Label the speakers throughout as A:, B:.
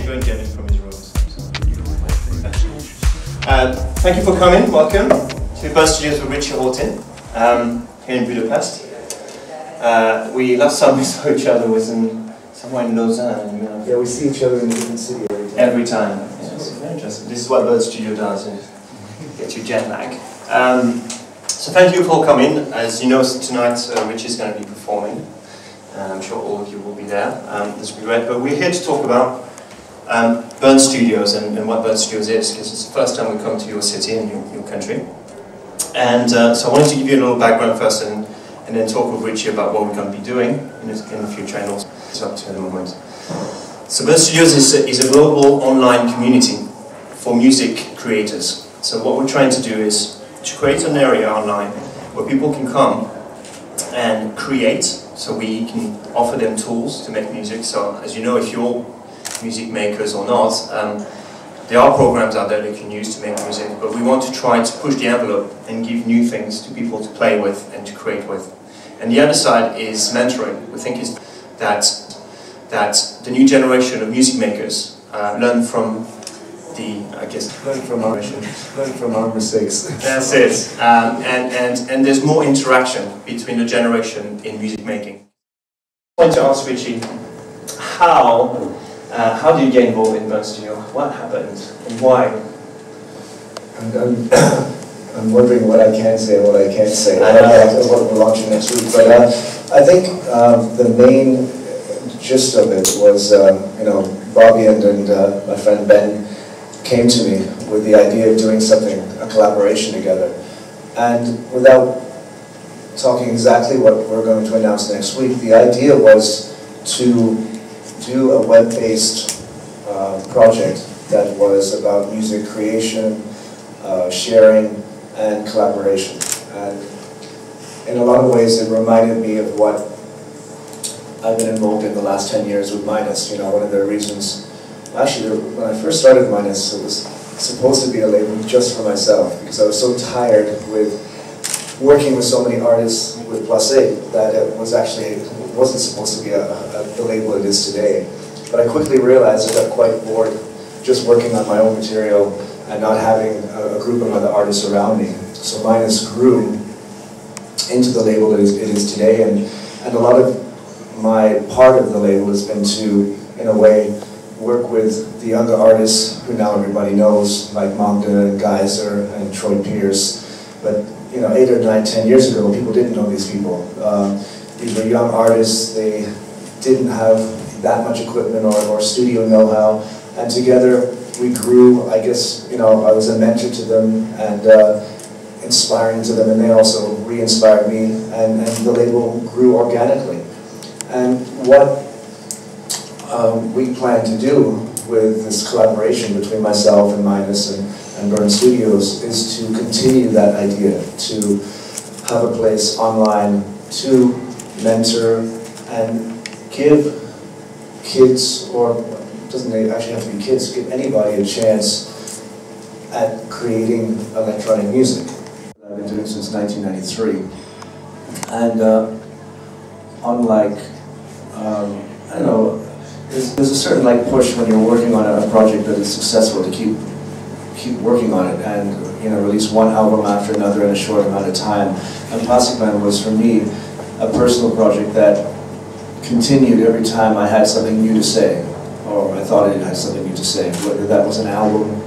A: go and get it from his rooms. Thank you for coming. Welcome to Bónusz Studios with Richie Hawtin here in Budapest. Last time we saw each other was somewhere in Lausanne.
B: Yeah, we see each other in the city
A: every time. Yes, very interesting. This is what Bónusz Studio does, get you jet lag. So thank you for coming. As you know, tonight Richie is going to be performing. I'm sure all of you will be there. This will be great. But we're here to talk about Bónusz Studios and what Bónusz Studios is, because it's the first time we come to your city and your country. And so I wanted to give you a little background first and then talk with Richie about what we're going to be doing in the future and also up to the moment. So Bónusz Studios is a global online community for music creators. So what we're trying to do is to create an area online where people can come and create, so we can offer them tools to make music. So as you know, if you're music makers or not, there are programs out there they can use to make music, but we want to try to push the envelope and give new things to people to play with and to create with. And the other side is mentoring. We think is that the new generation of music makers learn from
B: learn from our mistakes.
A: That's it. And there's more interaction between the generation in music making. I want to ask Richie, how do you get involved in Bónusz Studio? What happened and why?
B: I'm wondering what I can say and what I can't say. That's what we're launching next week. But I think the main gist of it was, Bobby and my friend Ben came to me with the idea of doing something, a collaboration together. And without talking exactly what we're going to announce next week, the idea was to do a web-based project that was about music creation, sharing, and collaboration. And in a lot of ways it reminded me of what I've been involved in the last 10 years with Minus. One of the reasons, actually when I first started Minus, it was supposed to be a label just for myself, because I was so tired with working with so many artists with Plastikman that it wasn't supposed to be the label it is today. But I quickly realized I got quite bored just working on my own material and not having a group of other artists around me. So Minus grew into the label it is today, and a lot of my part of the label has been to, in a way, work with the younger artists who now everybody knows, like Magda and Geyser and Troy Pierce. But 8 or 9, 10 years ago, people didn't know these people. These were young artists. They didn't have that much equipment or studio know-how, and together we grew. I guess I was a mentor to them and inspiring to them, and they also re-inspired me, and the label grew organically. And what we plan to do with this collaboration between myself and Minus and Bónusz Studios is to continue that idea, to have a place online to mentor and give kids, or it doesn't actually have to be kids, give anybody a chance at creating electronic music. I've been doing since 1993. And unlike, I don't know, there's a certain push when you're working on a project that is successful to keep working on it and release one album after another in a short amount of time. And Plastikman was for me a personal project that continued every time I had something new to say, or I thought it had something new to say, whether that was an album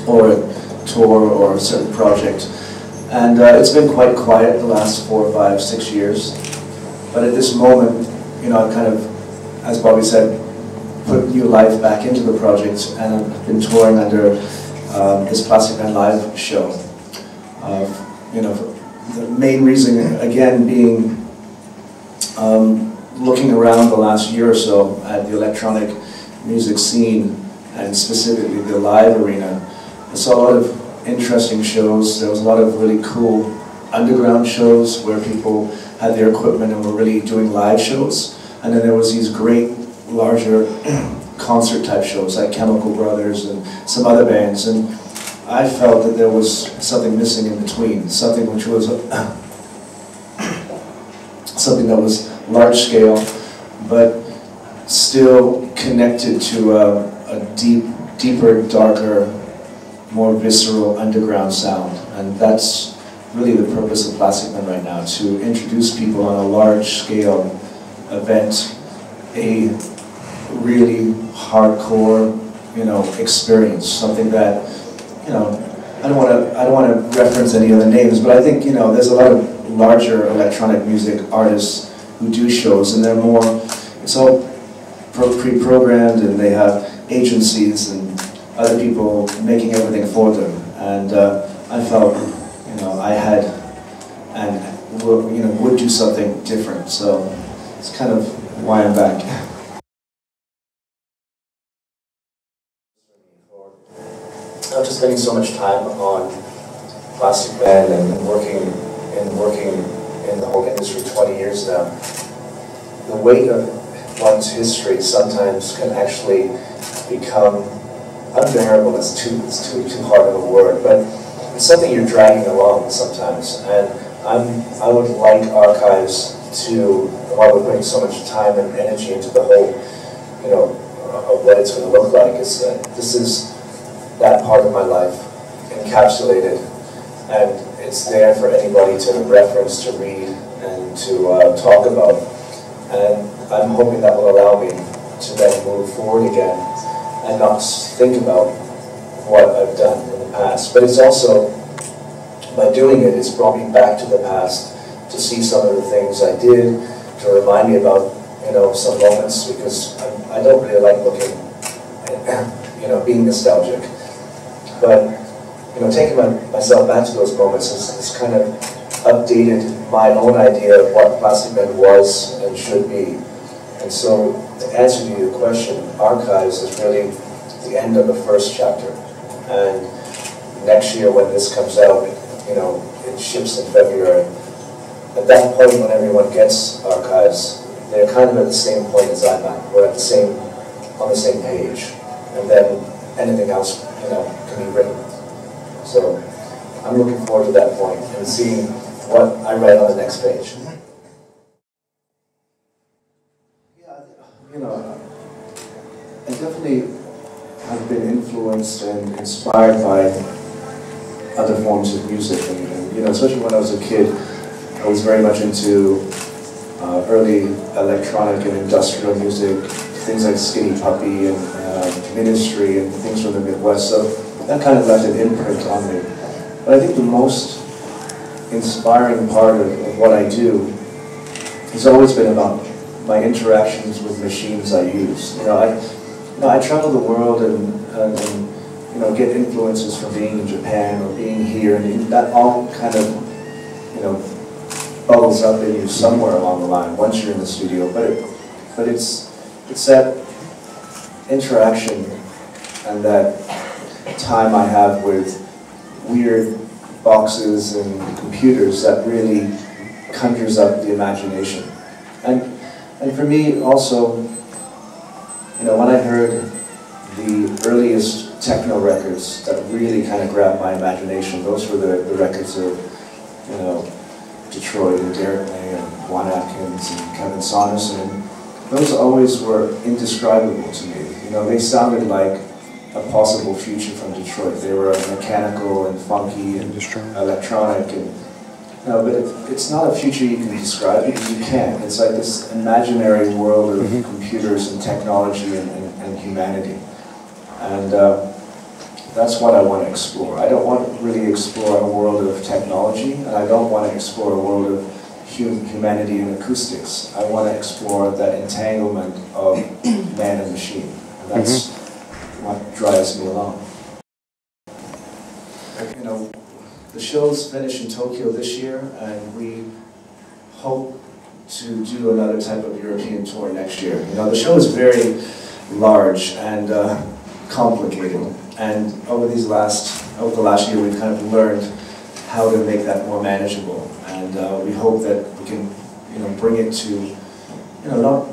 B: or a tour or a certain project. And it's been quite quiet the last 4, 5, 6 years. But at this moment, I've kind of, as Bobby said, put new life back into the project, and I've been touring under this Plastikman live show. The main reason, again, being looking around the last year or so at the electronic music scene, and specifically the live arena. I saw a lot of interesting shows. There was a lot of really cool underground shows where people had their equipment and were really doing live shows. And then there was these great, larger concert type shows like Chemical Brothers and some other bands. And I felt that there was something missing in between, something which was something that was large scale, but still connected to a deeper, darker, more visceral underground sound. And that's really the purpose of Plastikman right now, to introduce people on a large-scale event, a really hardcore, experience, something that, I don't want to reference any other names, but I think, there's a lot of larger electronic music artists who do shows, and they're more, it's all pre-programmed, and they have agencies and other people making everything for them. And I felt, I had and would do something different. So it's kind of why I'm back. After spending so much time on Plastikman and working in the whole industry 20 years now, the weight of one's history sometimes can actually become unbearable. It's too hard of a word, but it's something you're dragging along sometimes. And I would like archives to, while we're putting so much time and energy into the whole, of what it's going to look like, is that this is that part of my life encapsulated, and it's there for anybody to reference, to read, and to talk about. And I'm hoping that will allow me to then move forward again and not think about what I've done in the past. But it's also, by doing it, it's brought me back to the past to see some of the things I did, to remind me about, some moments, because I don't really like looking, being nostalgic. But, taking myself back to those moments has kind of updated my own idea of what Plastikman was and should be. And so, to answer to your question, archives is really the end of the first chapter. And next year when this comes out, it ships in February. At that point, when everyone gets archives, they're kind of at the same point as I'm at. We're on the same page. And then anything else, can be written. So I'm looking forward to that point and seeing what I write on the next page. I definitely have been influenced and inspired by other forms of music, and especially when I was a kid, I was very much into early electronic and industrial music, things like Skinny Puppy and Ministry and things from the Midwest. So that kind of left an imprint on me. But I think the most inspiring part of what I do has always been about my interactions with machines I use. I travel the world and get influences from being in Japan or being here, and that all kind of bubbles up in you somewhere along the line once you're in the studio. But it's that interaction and that time I have with weird boxes and computers that really conjures up the imagination. And for me also, when I heard the earliest techno records that really kind of grabbed my imagination, those were the records of, Detroit and Derek May and Juan Atkins and Kevin Saunderson. Those always were indescribable to me. They sounded like a possible future from Detroit. They were mechanical and funky and electronic, but it's not a future you can describe because you can't. It's like this imaginary world of computers and technology and humanity. And that's what I want to explore. I don't want to really explore a world of technology, and I don't want to explore a world of humanity and acoustics. I want to explore that entanglement of man and machine. And that's what drives me along. The show's finish in Tokyo this year, and we hope to do another type of European tour next year. The show is very large and complicated, and over the last year we've kind of learned how to make that more manageable, and we hope that we can bring it to not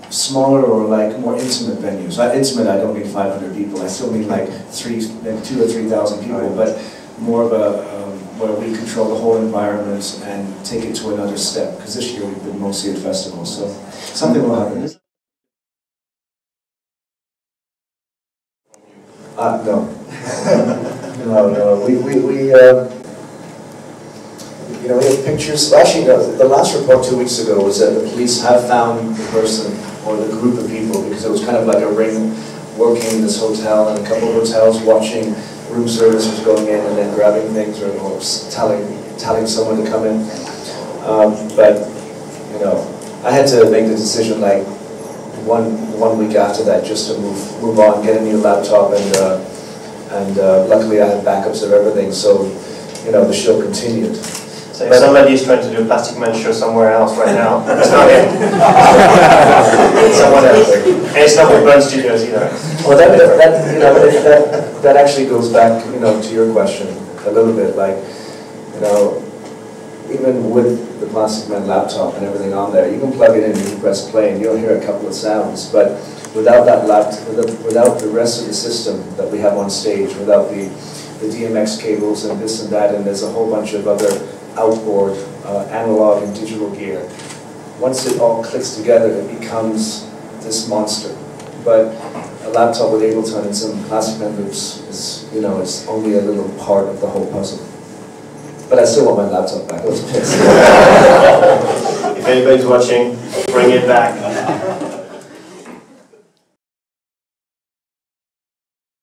B: smaller or like more intimate venues. Intimate, I don't mean 500 people. I still mean like 2,000 or 3,000 people, but more of a where we control the whole environment and take it to another step. Because this year we've been mostly at festivals, so something will happen. No. No. You know, we have pictures. Actually, no, the last report 2 weeks ago was that the police have found the person or the group of people, because it was kind of like a ring working in this hotel, and a couple of hotels watching room service was going in and then grabbing things or telling someone to come in. But you know, I had to make the decision like one week after that just to move on, get a new laptop, and luckily I had backups of everything, so you know the show continued.
A: So if somebody is trying to do a Plastikman show somewhere else right now, it's not it. It's someone else. And it's not with Burn Studios either.
B: Well, that actually goes back, you know, to your question a little bit. Like, you know, even with the Plastikman laptop and everything on there, you can plug it in, you can press play, and you'll hear a couple of sounds. But without that without the rest of the system that we have on stage, without the DMX cables and this and that, and there's a whole bunch of other outboard analog and digital gear. Once it all clicks together, it becomes this monster. But a laptop with Ableton and some Plastikman loops is, you know, it's only a little part of the whole puzzle. But I still want my laptop back. I was pissed.
A: If anybody's watching, bring it back.